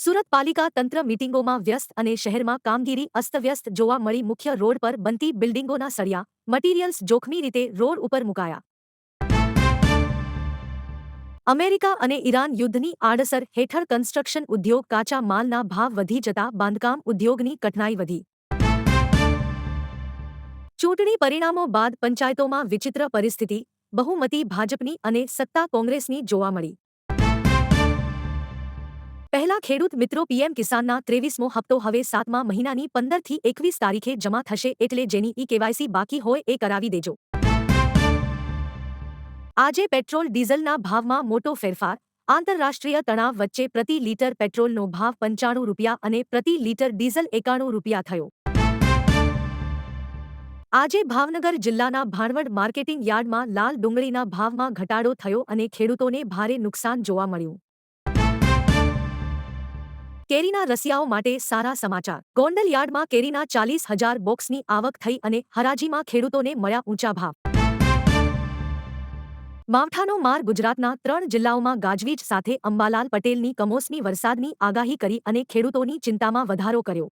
સુરત પાલિકા તંત્ર મીટિંગોમાં વ્યસ્ત અને શહેરમાં કામગીરી અસ્તવ્યસ્ત જોવા મળી. મુખ્ય રોડ પર બનતી બિલ્ડિંગોના સળિયા મટીરીયલ્સ જોખમી રીતે રોડ ઉપર મુકાયા. અમેરિકા અને ઈરાન યુદ્ધની આડઅસર હેઠળ કન્સ્ટ્રક્શન ઉદ્યોગ કાચા માલના ભાવ વધી જતા બાંધકામ ઉદ્યોગની કઠણાઈ વધી. ચૂંટણી પરિણામો બાદ પંચાયતોમાં વિચિત્ર પરિસ્થિતિ, બહુમતી ભાજપની અને સત્તા કોંગ્રેસની જોવા મળી. પહેલા ખેડૂત મિત્રો પીએમ કિસાનના 23મો હપ્તો હવે 7મા મહિનાની 15 થી 21 તારીખે જમા થશે, એટલે જેની ઈ-કેવાયસી બાકી હોય એ કરાવી દેજો. આજે પેટ્રોલ ડીઝલના ભાવમાં મોટો ફેરફાર. આંતરરાષ્ટ્રીય તણાવ વચ્ચે પ્રતિ લીટર પેટ્રોલનો ભાવ 95 રૂપિયા અને પ્રતિ લીટર ડીઝલ 91 રૂપિયા થયો. આજે ભાવનગર જિલ્લાના ભાણવડ માર્કેટિંગ યાર્ડમાં લાલ ડુંગળીના ભાવમાં ઘટાડો થયો અને ખેડૂતોને ભારે નુકસાન જોવા મળ્યું. કેરીના રસિયાઓ માટે સારા સમાચાર. ગોંડલ યાર્ડમાં કેરીના 40,000 બોક્સની આવક થઈ અને હરાજીમાં ખેડૂતોને મળ્યા ઊંચા ભાવ. માવઠાનો માર. ગુજરાતના 3 જિલ્લાઓમાં ગાજવીજ સાથે અંબાલાલ પટેલની કમોસમી વરસાદની આગાહી કરી અને ખેડૂતોની ચિંતામાં વધારો કર્યો.